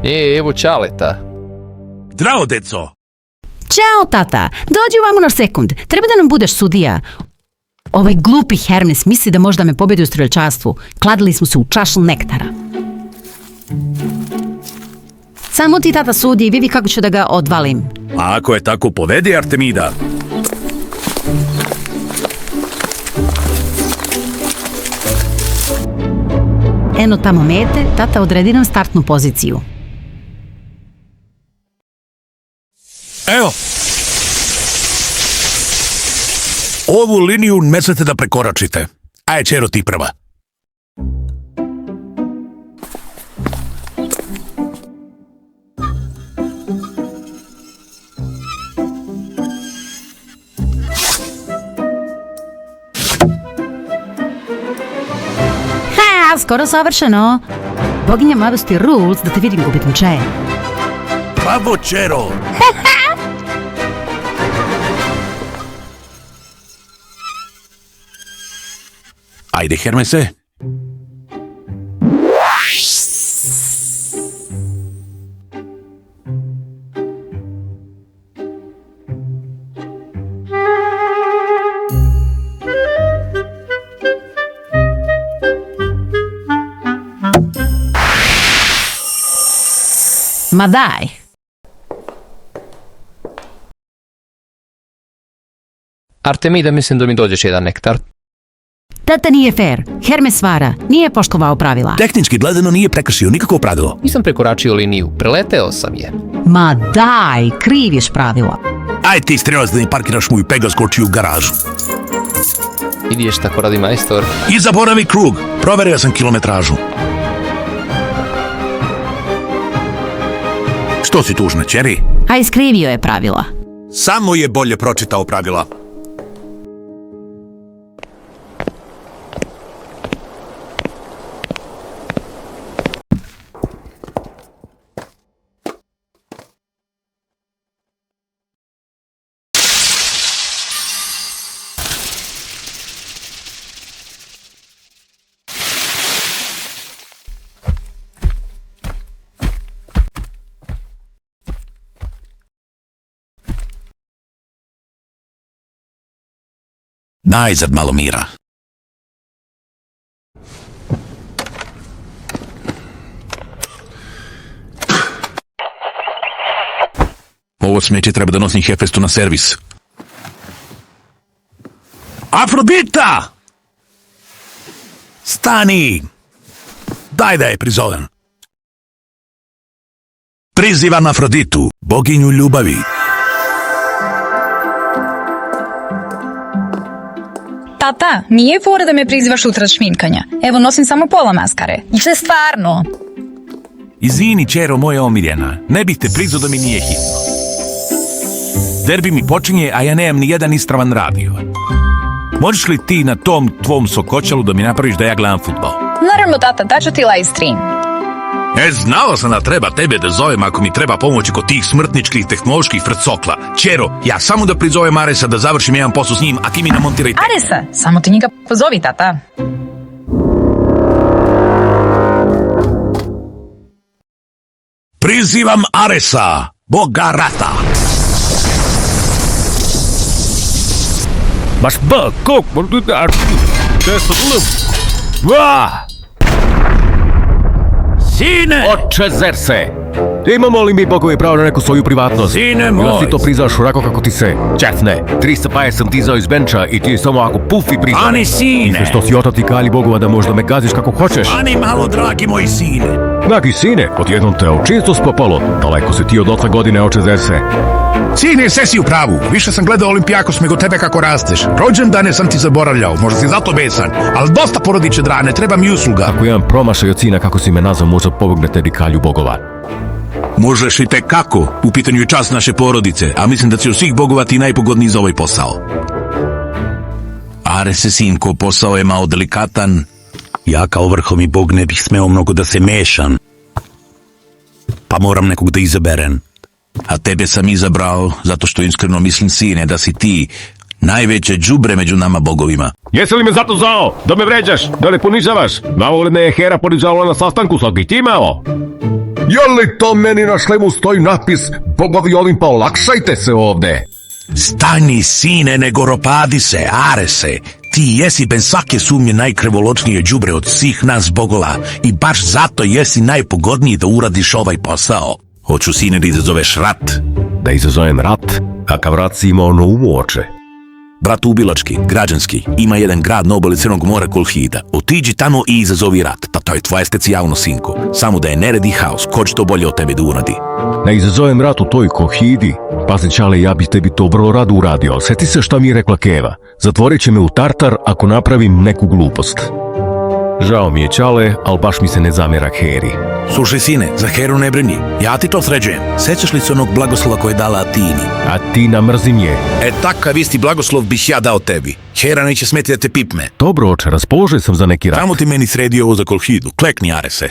Evo Čaleta. Zdravo, deco! Ćao, tata. Dođi ovamo na sekund. Treba da nam budeš sudija. Ovaj glupi Hermes misli da možda me pobedi u strelčarstvu. Kladili smo se u čašu nektara. Samo ti, tata, sudi i vidi kako ću da ga odvalim. A ako je tako, povedi Artemida. Eno tamo mete, tata odredi nam startnu poziciju. Evo! Ovu liniju ne smete da prekoračite. Aj, Čero, ti prva. Ha, skoro savršeno. Boginja mladosti rules da te vidim gubitniče. čaje. Bravo, Čero! Ajde, Hermese. Ma daj. Artemida, mislim da mi dođeš jedan nektar. Tata, nije fair. Hermes vara. Nije poštovao pravila. Tehnički gledano nije prekršio nikakvo pravilo. Nisam prekoračio liniju, preleteo sam je. Ma daj, kriviš pravila. Aj ti strelac da mi parkiraš moju Pegas kočiju u garažu. Ideš tako radi majstor. I zaboravi krug. Proverio sam kilometražu. Što si tužna, Čeri? A iskrivio je pravila. Samo je bolje pročitao pravila. Najzad malo mira. Ovo smeće treba da nosim Hefestu na servis. Afrodita! Stani! Daj da je prizovem. Prizivam Afroditu, boginju ljubavi. Tata, nije fora da me prizivaš utrad šminkanja. Evo, nosim samo pola maskare. I što je stvarno? Izvini, Čero, moja omiljena. Ne bih te prizvao da mi nije hitno. Derbi mi počinje, a ja nemam ni jedan ispravan radio. Možeš li ti na tom tvom sokoćalu da mi napraviš da ja gledam fudbal? Naravno, tata, daću ti live stream. Znao sam da treba tebe da zovem ako mi treba pomoći kod tih smrtničkih tehnoloških frcokla. Čero, ja samo da prizovem Aresa da završim jedan posao s njim, a ti mi namontiraj te. Aresa, samo ti njega pozovi, tata. Prizivam Aresa, boga rata. Mas bangkok, Sine! Oče Zerse! Imamo li mi bogovi pravo na neku svoju privatnost? Sine moj! Da si to prizaš onako kako ti se četne. 350 sam ti zao iz benča i ti samo ako pufi prizaš. Ani sine! Misliš što si otati kali bogova da možda me gaziš kako hoćeš? Ani malo, dragi moji sine! Dragi sine, odjednom te očisto spopalo. Daleko si ti od oca godine, oče Zerse. Sine, sve si u pravu. Više sam gledao Olimpijakos nego tebe kako rasteš. Rođendane sam ti zaboravljao, možda si zato besan. Ali dosta porodiče drane, treba mi usluga. Ako imam promašaj od sina kako si me nazvao, možda pobogne tebi kalju bogova. Možeš i tek kako. U pitanju je čast naše porodice, a mislim da će od svih bogova ti najpogodniji za ovaj posao. Arese, sinko, posao je malo delikatan. Ja kao vrhovni bog ne bih smeo mnogo da se mešam. Pa moram nekog da izaberem. A tebe sam izabrao zato što iskreno mislim, sine, da si ti najveće đubre među nama bogovima. Jesi li me zato zao? Da me vređaš? Da me ponižavaš? Navole me je Hera ponižavala na sastanku, sad bi ti imao? Je li to meni na šlemu stoji napis Bogovi Olimpa, olakšajte se ovde? Stani, sine, ne goropadi se, Arese. Ti jesi bez svake sumnje najkrvoločnije đubre od svih nas bogova i baš zato jesi najpogodniji da uradiš ovaj posao. Hoću, sine, da izazoveš rat. Da izazovem rat, kakav rat si imao na umu, oče? Brat ubilački, građanski, ima jedan grad na obali Crnog mora Kolhida. Otiđi tamo i izazovi rat, pa to je tvoja specijalnost, sinko. Samo da je nered i haos, ko će to bolje od tebe da uradi? Da izazovem rat u toj Kolhidi? Pazi, Čale, ja bih tebi to vrlo rado uradio, ali sjeti se šta mi je rekla Keva. Zatvorit će me u Tartar ako napravim neku glupost. Žao mi je, Čale, ali baš mi se ne zamjera Heri. Slušaj, sine, za Heru ne brini, ja ti to sređujem. Sećaš li se onog blagoslova koje je dala Atini? Atina, mrzim je. Takav isti blagoslov bih ja dao tebi. Hera neće smeti da te pipme. Dobro, oče, raspoložen sam za neki rat. Tamo ti meni sredi ovo za Kolhidu. Klekni, Arese.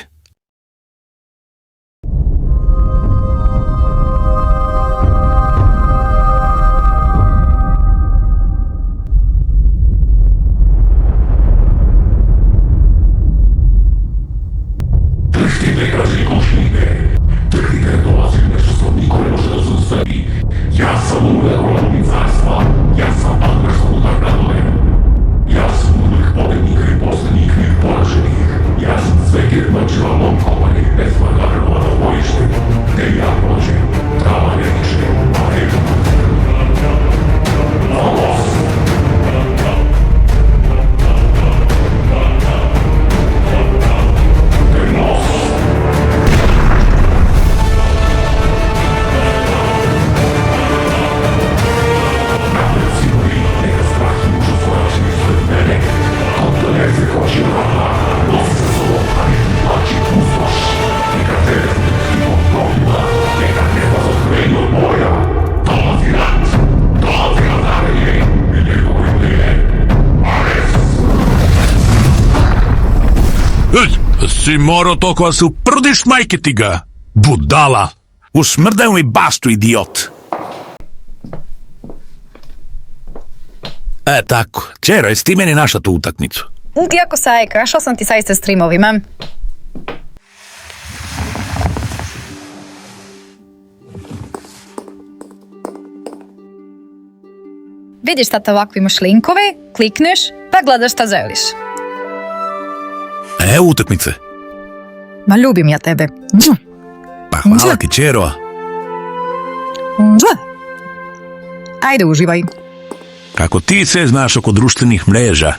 Si morao toliko se uprdiš, majke ti ga, budala. Usmrdaju mi bastu, idiot. Tako. Čero, jesi ti meni našla tu utakmicu? Ti ako sajka, što sam ti sajste streamovima? Vidiš tata, ovako imaš linkove, klikneš, pa gledaš šta želiš. Utakmice. Ma ljubim ja tebe. Pa hvala ti, Čero. Ajde, uživaj. Kako ti sve znaš oko društvenih mreža?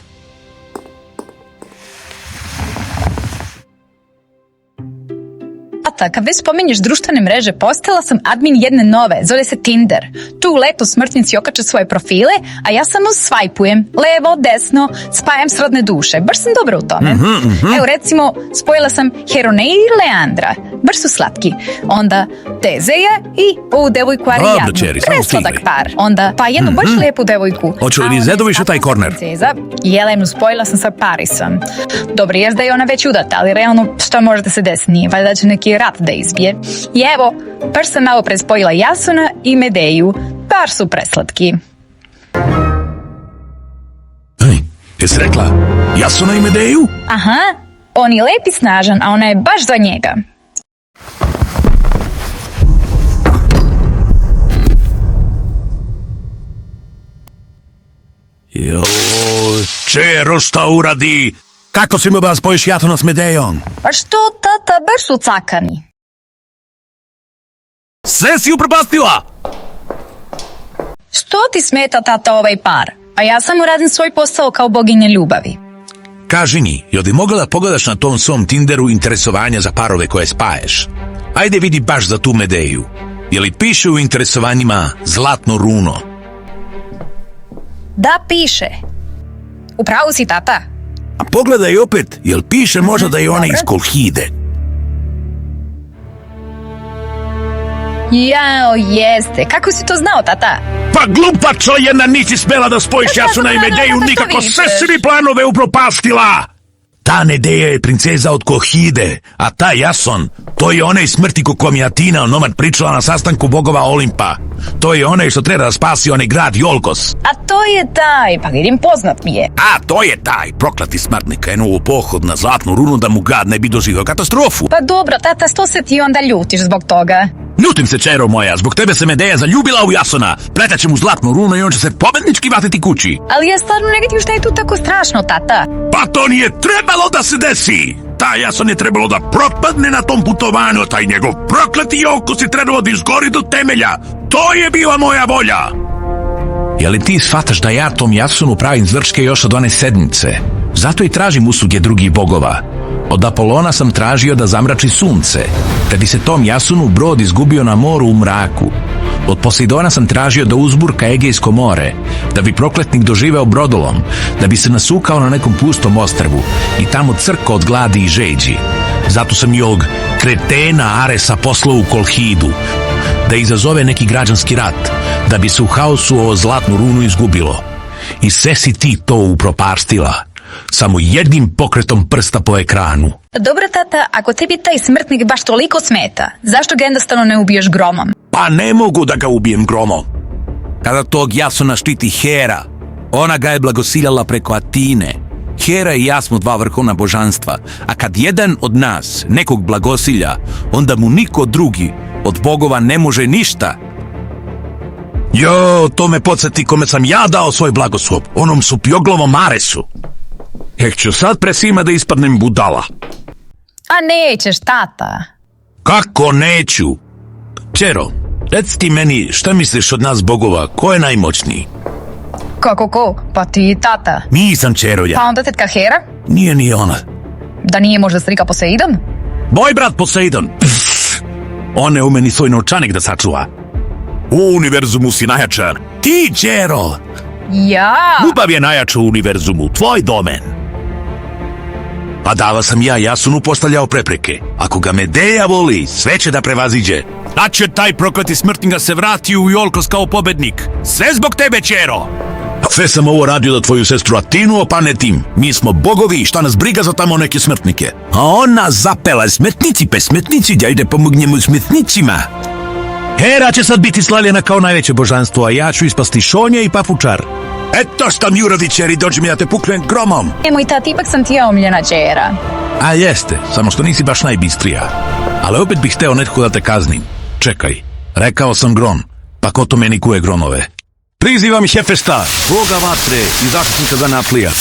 Tata, kad već spominješ društvene mreže, postala sam admin jedne nove, zove se Tinder. Tu leto smrtnici okače svoje profile, a ja samo swajpujem, levo, desno, spajam srodne duše. Baš sam dobra u tome. Evo, recimo, spojila sam Herone i Leandra. Baš su slatki. Onda Tezeja i ovu devojku Arijadnu. Dobro, Čeri, samo Presladak stigli. par. Onda, pa jednu baš lijepu devojku. Hoću li Zedović u taj korner? Jelenu spojila sam sa Parisom. Dobro, jest da je ona već udata, ali realno što može da se desi, nije valjda će neki rat da izbije. I evo, baš sam malo prespojila Jasona i Medeju. Baš su preslatki. Jesi rekla Jasona i Medeju? Aha, on je lep i snažan, a ona je baš za njega. Čero, šta uradi? Kako si mi da spojiš Jasona s Medejom? Pa što, tata, baš su cakani. Sve si upropastila! Što ti smeta, tata, ovaj par? A ja samo radim svoj posao kao boginja ljubavi. Kaži mi, jel bi mogla da pogledaš na tom svom Tinderu interesovanja za parove koje spaješ? Ajde vidi baš za tu Medeju. Je li piše u interesovanjima zlatno runo? Da, piše. Upravo si, tata. A pogledaj opet, jel piše možda da je ona iz Kolhide? Jao, jeste. Kako si to znao, tata? Pa glupačo jedna, nisi smela da spojiš Jasona i Medeju nikako, sve si mi planove upropastila! Ta Nedeja je princeza od Kohide, a ta Jason, to je onaj smrti ko kom je Atina onomad pričala na sastanku bogova Olimpa. To je onaj što treba da spasi onaj grad Jolkos. A to je taj, pa vidim poznat mi je. A, to je taj, proklati smrtnik, krenuo u pohod na Zlatnu runu da mu grad ne bi doživio katastrofu. Pa dobro, tata, što se ti onda ljutiš zbog toga? Ljutim se, čero moja, zbog tebe se Medeja zaljubila u Jasona, pletaće mu Zlatnu runu i on će se pobednički vratiti kući. Ali ja stvarno ne vidim šta je tu tako strašno, tata. Pa to nije trebalo da se desi! Ta Jason je trebalo da propadne na tom putovanju, taj njegov prokleti Jolkos je trebalo da izgori do temelja. To je bila moja volja! Je li ti shvataš da ja tom Jasonu pravim zvrške još od one sedmice? Zato i tražim usluge drugih bogova. Od Apolona sam tražio da zamrači sunce, da bi se tom Jasonu brod izgubio na moru u mraku. Od Poseidona sam tražio da uzburka Egejsko more, da bi prokletnik doživeo brodolom, da bi se nasukao na nekom pustom ostrvu i tamo crkao od gladi i žeđi. Zato sam i ovog kretena Aresa poslao u Kolhidu, da izazove neki građanski rat, da bi se u haosu ovo Zlatnu runu izgubilo. I sve si ti to uproparstila, samo jednim pokretom prsta po ekranu. Dobro, tata, ako tebi taj smrtnik baš toliko smeta, zašto ga jednostavno ne ubiješ gromom? Pa ne mogu da ga ubijem gromom. Kada tog Jasona štiti Hera, ona ga je blagosiljala preko Atine. Hera i ja smo dva vrhovna božanstva, a kad jedan od nas nekog blagosilja, onda mu niko drugi od bogova ne može ništa. Jo, to me podsjeti kome sam ja dao svoj blagoslov, onom supjoglovom Aresu. Ću sad pre svima da ispadnem budala. A nećeš, tata. Kako neću? Čero, reci ti meni, šta misliš od nas bogova, ko je najmoćniji? Kako ko? Pa ti, tata. Nisam Čero ja. Pa onda tetka Hera? Nije ni ona. Da nije možda strika Poseidon? Moj brat Poseidon. On ne ume ni svoj novčanik da sačuva. U univerzumu si najjačan. Ti, Čero. Ja. Ljubav je najjača u univerzumu, tvoj domen. A dava sam ja Jasonu postavljao prepreke. Ako ga Medeja voli, sve će da prevaziđe. Da će taj prokleti smrtnik da se vrati u Jolkos kao pobednik. Sve zbog tebe, Čero. Sve sam ovo radio da tvoju sestru Atinu opanetim. Mi smo bogovi, šta nas briga za tamo neke smrtnike. A ona zapela smetnici pe smetnici, da ide pomognemo smetnicima. Hera će sad biti slavljena kao najveće božanstvo, a ja ću ispasti šonje i papučar. Eto šta mi uradi, Čeri, dođi mi da te puknem gromom. Nemoj, tata, ipak sam ti ja omiljena Čera. A jeste, samo što nisi baš najbistrija. Ali opet bih hteo netko da te kaznim. Čekaj, rekao sam grom, pa ko to meni kuje gromove? Prizivam Hefesta, boga vatre i zaštitnika Zanatlija.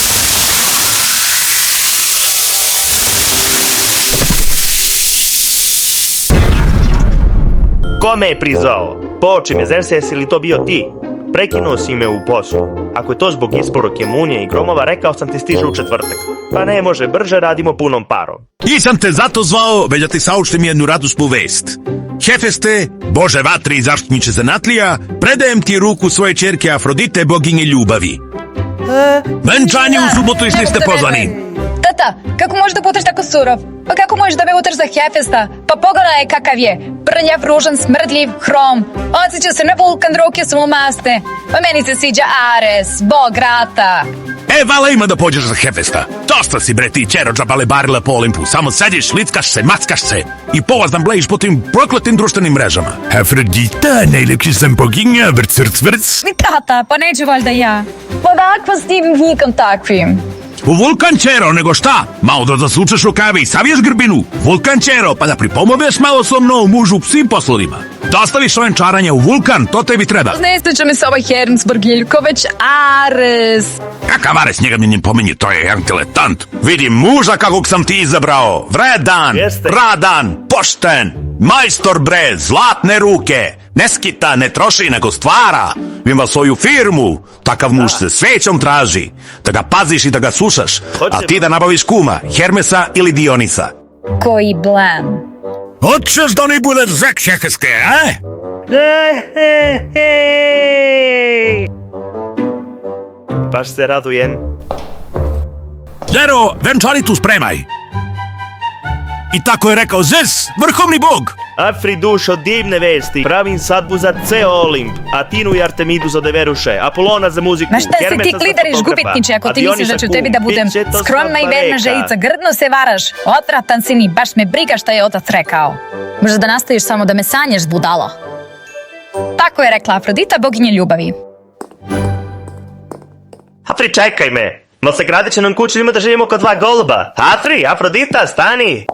Ko me je prizvao? Poči me, Zevses, ili to bio ti? Prekinuo si me u poslu. Ako je to zbog isporuke munje i gromova, rekao sam ti stiže u četvrtak. Pa ne može, brže radimo punom parom. Nisam te zato zvao, već da ti saučim jednu radosnu vest. Hefeste, bože vatre i zaštitniče Zanatlija, predajem ti ruku svoje čerke Afrodite, boginje ljubavi. Venčanje u subotu i svi ste pozvani. Tata, kako možeš da budeš tako surov? Pa kako možeš da me utrš za Hefesta? Pa pogledaj kakav je. Prljav, ružan, smrdljiv, hrom. Odsjeća se na vulkan, ruke su mu masne. Pa meni se sviđa Ares, bog rata. Vala ima da pođeš za Hefesta. Dosta si, bre, ti čerođa balebarila po Olimpu. Samo sediš, lickaš se, mackaš se i povazdan blejiš po tim prokletim društvenim mrežama. Afrodita, najlepši sam boginja, vrc. Tata, pa neću valjda ja. Pa dakva s tim nikom takvim. U vulkan, Čero, nego šta? Malo da zasučeš rukave i saviješ grbinu. Vulkan, Čero, pa da pripomogneš malo svom novom mužu u psim poslovima. Da ostaviš ovenčaranje u vulkan, to tebi treba. Ne sviđa mi se ovaj Hermsburg Iljko, već Ares. Kakav Ares, njega mi ne pominje, to je jedan diletant. Vidim muža kakvog sam ti izabrao. Vredan, Jeste. radan, pošten, majstor bre, zlatne ruke. Ne skita, ne troši, nego stvara. Ima svoju firmu. Takav muž se svećom traži. Da ga paziš i da ga slušaš. A ti da nabaviš kuma, Hermesa ili Dionisa. Koji blam. Hoćeš da ne budeš zek Hefeste, a? Baš se radujem. Zero, venčanitu spremaj. I tako je rekao Zes, vrhovni bog. Afri dušo, divne vesti. Pravim sadbu za ceo Olimp. Atinu i Artemidu za deveruše. Apolona za muziku. Ma šta se Hermesa ti za klidariš fotografa, gubitniče ako ti misliš da ću Adionisa tebi da budem Bit će to skromna i sva verna reka. željica? Grdno se varaš. Otratan si mi, baš me briga šta je otac rekao. Možda da nastaviš samo da me sanjaš, budalo. Tako je rekla Afrodita, boginja ljubavi. Afri, čekaj me. No se gradit će nam kuću, ima da živimo kod dva goluba. Afri, Afrodita, stani.